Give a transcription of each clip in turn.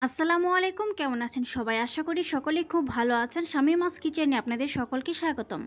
আসসালামু আলাইকুম, কেমন আছেন সবাই? আশা করি সকলেই খুব ভালো আছেন। শামীমাস কিচেনে আপনাদের সকলকে স্বাগতম।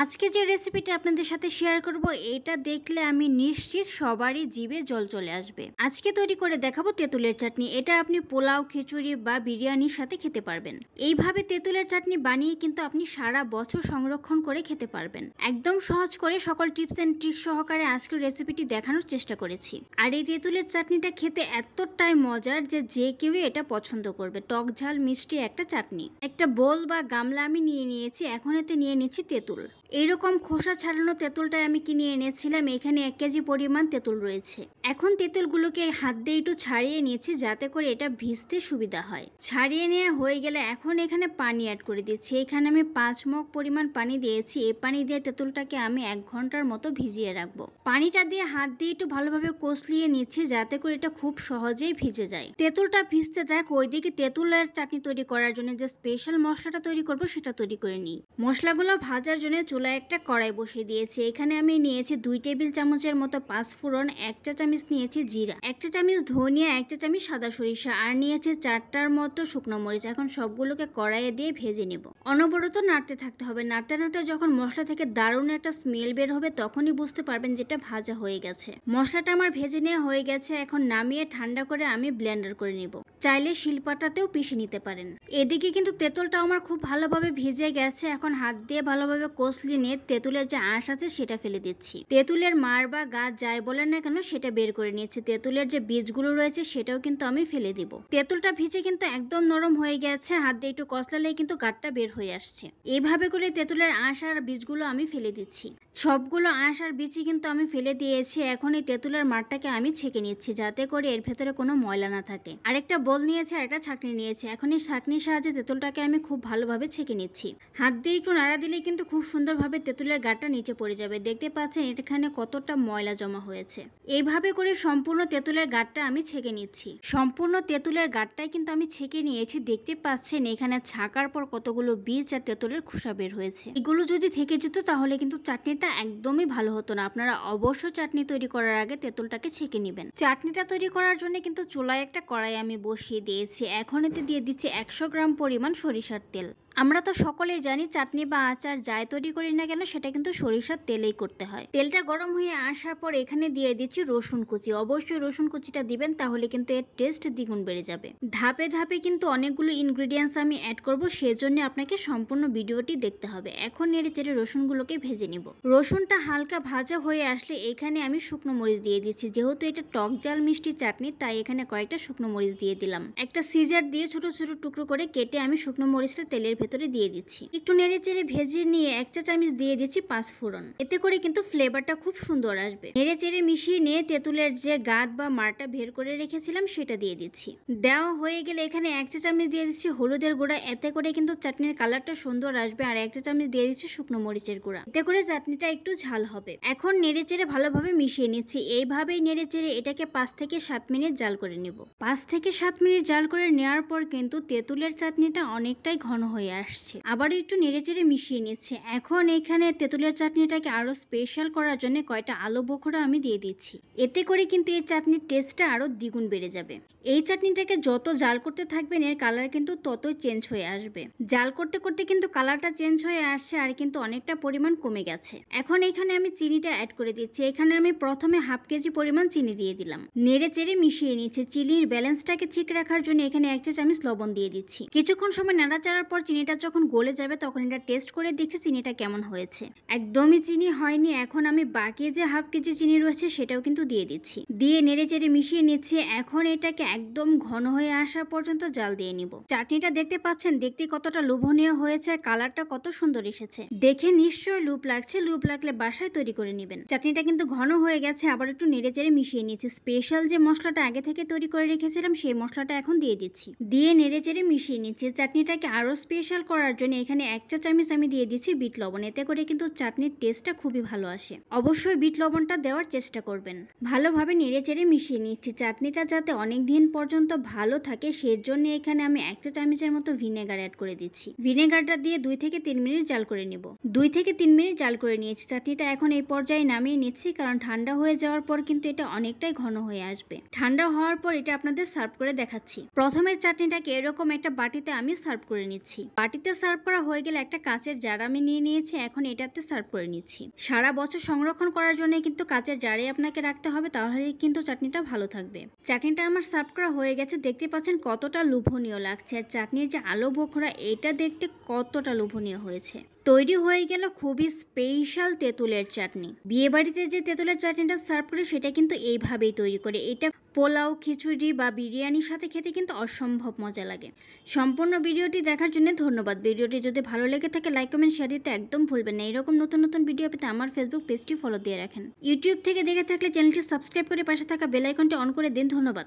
আজকে যে রেসিপিটা আপনাদের সাথে শেয়ার করব, এটা দেখলে আমি নিশ্চিত সবারই জিভে জল চলে আসবে। আজকে তৈরি করে দেখাবো তেঁতুলের চাটনি। এটা আপনি পোলাও, খিচুড়ি বা বিরিয়ানির সাথে খেতে পারবেন। এইভাবে তেঁতুলের চাটনি বানিয়ে কিন্তু আপনি সারা বছর সংরক্ষণ করে খেতে পারবেন। একদম সহজ করে সকল টিপস এন্ড ট্রিক সহকারে আজকের রেসিপিটি দেখানোর চেষ্টা করেছি। আর এই তেঁতুলের চাটনিটা খেতে এতটাই মজার যে কেউই এটা পছন্দ করবে। টক ঝাল মিষ্টি একটা চাটনি। একটা বোল বা গামলা আমি নিয়ে নিয়েছি। এখন এতে নিয়ে নিচ্ছি তেঁতুল। এইরকম খোসা ছাড়ানো তেঁতুলটাই আমি কিনে এনেছিলাম। এখানে 1 কেজি পরিমাণ তেঁতুল রয়েছে। এখন তেঁতুলগুলোকে হাত দিয়ে একটু ছাড়িয়ে নিয়েছি যাতে করে এটা ভিজতে সুবিধা হয়। ছাড়িয়ে নেওয়া হয়ে গেলে এখন এখানে পানি অ্যাড করে দিচ্ছি। এখানে আমি 5 মগ পরিমাণ পানি দিয়েছি। এই পানি দিয়ে তেঁতুলটাকে আমি 1 ঘন্টার মতো ভিজিয়ে রাখবো। পানিটা দিয়ে হাত দিয়ে একটু ভালোভাবে কষলিয়ে নিচ্ছি যাতে করে এটা খুব সহজেই ভিজে যায়। তেঁতুলটা ভিজতে থাক, ওইদিকে তেঁতুলের চাটনি তৈরি করার জন্য যে স্পেশাল মশলাটা তৈরি করব সেটা তৈরি করে নিই। মশলাগুলো ভাজার জন্য চুলায় একটা কড়াই বসিয়ে দিয়েছি। এখানে আমি নিয়েছি 2 টেবিল চামচের মতো পাঁচফোড়ন, 1 চা চামচ নিয়েছি জিরা, 1 চা চামচ ধনিয়া, 1 চা চামচ সাদা সরিষা আর নিয়েছি 4টার মতো শুকনো মরিচ। এখন সবগুলোকে কড়াইয়ে দিয়ে ভেজে নেব। অনবরত নাড়তে থাকতে হবে। নাড়তে নাড়তে যখন মশলা থেকে দারুণ একটা স্মেল বের হবে তখনই বুঝতে পারবেন যেটা ভাজা হয়ে গেছে। মশলাটা আমার ভেজে নেওয়া হয়ে গেছে। এখন নামিয়ে ঠান্ডা করে আমি ব্লেন্ডার করে নেব। চাইলে শিলপাটাতেও পিষে নিতে পারেন। এদিকে কিন্তু তেঁতুলটা আমার খুব ভালোভাবে ভিজে গেছে। এখন হাত দিয়ে ভালোভাবে কষলিয়ে নিয়ে তেঁতুলের যে আঁশ আছে সেটা ফেলে দিচ্ছি। তেঁতুলের মাড় বা গাছ যাই বলেন না কেন সেটা বের করে নিয়েছি। তেঁতুলের যে বীজগুলো রয়েছে সেটাও কিন্তু আমি ফেলে দিব। তেঁতুলটা ভিজে কিন্তু একদম নরম হয়ে গেছে। হাত দিয়ে একটু কষলালেই কিন্তু গাঁটটা বের হয়ে আসছে। এইভাবে করে তেঁতুলের আঁশ আর বীজগুলো আমি ফেলে দিচ্ছি। সবগুলো আঁশ আর বীজই কিন্তু আমি ফেলে দিয়েছি। এখন এই তেঁতুলের মাড়টাকে আমি ছেঁকে নিচ্ছি যাতে করে এর ভেতরে কোনো ময়লা না থাকে। আরেকটা বোল নিয়েছি আর একটা ছাঁকনি নিয়েছি। এখন এই ছাঁকনির সাহায্যে তেঁতুলটাকে আমি খুব ভালোভাবে ছেঁকে নিচ্ছি। হাত দিয়ে একটু নাড়া দিলেই কিন্তু খুব সুন্দরভাবে তেঁতুলের গাঁটটা নিচে পড়ে যাবে। দেখতে পাচ্ছেন এখানে কতটা ময়লা জমা হয়েছে। এইভাবে করে সম্পূর্ণ তেঁতুলের গাঁটটা আমি ছেঁকে নিচ্ছি। সম্পূর্ণ তেঁতুলের গাঁটটাই কিন্তু আমি ছেঁকে নিয়েছি। দেখতে পাচ্ছেন এখানে ছাঁকার পর কতগুলো বীজ আর তেঁতুলের খোসা বের হয়েছে। এগুলো যদি থেকে যেত তাহলে কিন্তু চাটনিটা একদমই ভালো হতো না। আপনারা অবশ্যই চাটনি তৈরি করার আগে তেঁতুলটাকে ছেঁকে নেবেন। চাটনিটা তৈরি করার জন্য কিন্তু চুলায় একটা কড়াই আমি বসিয়ে দিয়েছি। এখন এতে দিয়ে দিচ্ছি 100 গ্রাম পরিমাণ সরিষার তেল। আমরা তো সকলেই জানি চাটনি বা আচার যাই তৈরি করি না কেন সেটা কিন্তু সরিষার তেলেই করতে হয়। তেলটা গরম হয়ে আসার পর এখানে দিয়ে দিচ্ছি রসুন কুচি। অবশ্যই রসুন কুচিটা দিবেন, তাহলে কিন্তু এর টেস্ট দ্বিগুণ বেড়ে যাবে। ধাপে ধাপে কিন্তু অনেকগুলো ইনগ্রেডিয়েন্টস আমি অ্যাড করব, সেজন্য আপনাকে সম্পূর্ণ ভিডিওটি দেখতে হবে। এখন নেড়ে চেড়ে রসুনগুলোকে ভেজে নিব। রসুনটা হালকা ভাজা হয়ে আসলে এখানে আমি শুকনো মরিচ দিয়ে দিচ্ছি। যেহেতু এটা টক ঝাল মিষ্টি চাটনি তাই এখানে কয়েকটা শুকনো মরিচ দিয়ে দিলাম। একটা সিজার দিয়ে ছোট ছোট টুকরো করে কেটে আমি শুকনো মরিচটা তেলের ভেতরে দিয়ে দিচ্ছি। একটু নেড়ে চেড়ে ভেজে নিয়ে 1 চা চামচ দিয়ে দিচ্ছি পাঁচফোড়ন। এতে করে কিন্তু ফ্লেভারটা খুব সুন্দর আসবে। নেড়ে চেড়ে মিশিয়ে নিয়ে তেঁতুলের যে গাদ বা মাড়টা বের করে রেখেছিলাম সেটা দিয়ে দিচ্ছি। দেওয়া হয়ে গেলে এখানে 1 চা চামচ দিয়ে দিচ্ছি হলুদের গুঁড়া। এতে করে কিন্তু চাটনির কালারটা সুন্দর আসবে। আর 1 চা চামচ দিয়ে দিচ্ছি শুকনো মরিচের গুঁড়া। এতে করে চাটনিটা একটু ঝাল হবে। এখন নেড়ে চেড়ে ভালোভাবে মিশিয়ে নিচ্ছি। এইভাবেই নেড়ে চেড়ে এটাকে 5 থেকে 7 মিনিট জাল করে নিব। 5 থেকে 7 মিনিট জাল করে নেওয়ার পর কিন্তু তেঁতুলের চাটনিটা অনেকটাই ঘন হয়ে আসছে। আবারও একটু নেড়েচেড়ে মিশিয়ে নিচ্ছে। এখন এখানে তেঁতুলের চাটনিটাকে আরো স্পেশাল করার জন্য কয়টা আলু বোখরা আমি দিয়ে দিচ্ছি। এতে করে কিন্তু এই চাটনির টেস্টটা আরো দ্বিগুণ বেড়ে যাবে। এই চাটনিটাকে যত জাল করতে থাকবেন এর কালার কিন্তু ততই চেঞ্জ হয়ে আসবে। জাল করতে করতে কিন্তু কালারটা চেঞ্জ হয়ে আসছে আর কিন্তু অনেকটা পরিমাণ কমে গেছে। এখন এখানে আমি চিনিটা অ্যাড করে দিচ্ছি। এখানে আমি প্রথমে 1/2 কেজি পরিমাণ চিনি দিয়ে দিলাম। নেড়ে চেড়ে মিশিয়ে নিচ্ছে। চিনির ব্যালেন্সটাকে ঠিক রাখার জন্য এখানে 1 চা চামচ লবণ দিয়ে দিচ্ছি। কিছুক্ষণ সময় নাড়াচাড়ার পর চিনিটা যখন গলে যাবে তখন এটা টেস্ট করে দেখছি চিনিটা কেমন হয়েছে। একদমই চিনি হয়নি। এখন আমি বাকি যে 1/2 কেজি চিনি রয়েছে সেটাও কিন্তু দিয়ে দিচ্ছি। দিয়ে নেড়ে চেড়ে মিশিয়ে নিচ্ছি। এখন এটাকে একদম ঘন হয়ে আসা পর্যন্ত জাল দিয়ে নিব। চাটনিটা দেখতে পাচ্ছেন দেখতে কতটা লোভনীয় হয়েছে, কালারটা কত সুন্দর এসেছে। দেখে নিশ্চয়ই লোভ লাগছে। লোভ লাগলে বাসায় তৈরি করে নেবেন। চাটনিটা কিন্তু ঘন হয়ে গেছে। আবার একটু নেড়ে চেড়ে মিশিয়ে নিচ্ছি। স্পেশাল যে মশলাটা আগে থেকে তৈরি করে রেখেছিলাম সেই মশলাটা এখন দিয়ে দিচ্ছি। দিয়ে নেড়ে চেড়ে মিশিয়ে নিচ্ছি। চাটনিটাকে আরো স্পেশাল স্পেশাল করার জন্য এখানে 1 চা চামচ আমি দিয়ে দিচ্ছি বিট লবণ। এতে করে কিন্তু চাটনির টেস্টটা খুবই ভালো আসে। অবশ্যই বিট লবণটা দেওয়ার চেষ্টা করবেন। ভালোভাবে নেড়েচেড়ে মিশিয়ে নিচ্ছি। চাটনিটা যাতে অনেক দিন পর্যন্ত ভালো থাকে সেই জন্য এখানে আমি 1 চা চামচের মতো ভিনেগার অ্যাড করে দিচ্ছি। ভিনেগারটা দিয়ে 2 থেকে 3 মিনিট জাল করে নিব। 2 থেকে 3 মিনিট জাল করে নিয়েছি। চাটনিটা এখন এই পর্যায়ে নামিয়ে নিচ্ছি, কারণ ঠান্ডা হয়ে যাওয়ার পর কিন্তু এটা অনেকটাই ঘন হয়ে আসবে। ঠান্ডা হওয়ার পর এটা আপনাদের সার্ভ করে দেখাচ্ছি। প্রথমে চাটনিটাকে এরকম একটা বাটিতে আমি সার্ভ করে নিচ্ছি। বাটিতে সার্ভ করা হয়ে গেলে একটা কাচের জার আমি নিয়ে নিয়েছি, এখন এটাতে সার্ভ করে নিচ্ছি। সারা বছর সংরক্ষণ করার জন্য কিন্তু কাচের জারে আপনাকে রাখতে হবে, তাহলে কিন্তু চাটনিটা ভালো থাকবে। চাটনিটা আমার সার্ভ করা হয়ে গেছে। দেখতে পাচ্ছেন কতটা লোভনীয় লাগছে। আর চাটনির যে আলু বোখরা এটা দেখতে কতটা লোভনীয় হয়েছে। তৈরি হয়ে গেল খুবই স্পেশাল তেঁতুলের চাটনি। বিয়ে বাড়িতে যে তেঁতুলের চাটনিটা সার্ভ করে সেটা কিন্তু এইভাবেই তৈরি করে। এটা পোলাও, খিচুড়ি বা বিরিয়ানির সাথে খেতে কিন্তু অসম্ভব মজা লাগে। সম্পূর্ণ ভিডিওটি দেখার জন্য ধন্যবাদ। ভিডিওটি যদি ভালো লেগে থাকে লাইক, কমেন্ট, শেয়ার দিতে একদম ভুলবেন না। এরকম নতুন নতুন ভিডিও পেতে আমার ফেসবুক পেজটি ফলো দিয়ে রাখেন। ইউটিউব থেকে দেখে থাকলে চ্যানেলটি সাবস্ক্রাইব করে পাশে থাকা বেল আইকনটি অন করে দিন। ধন্যবাদ।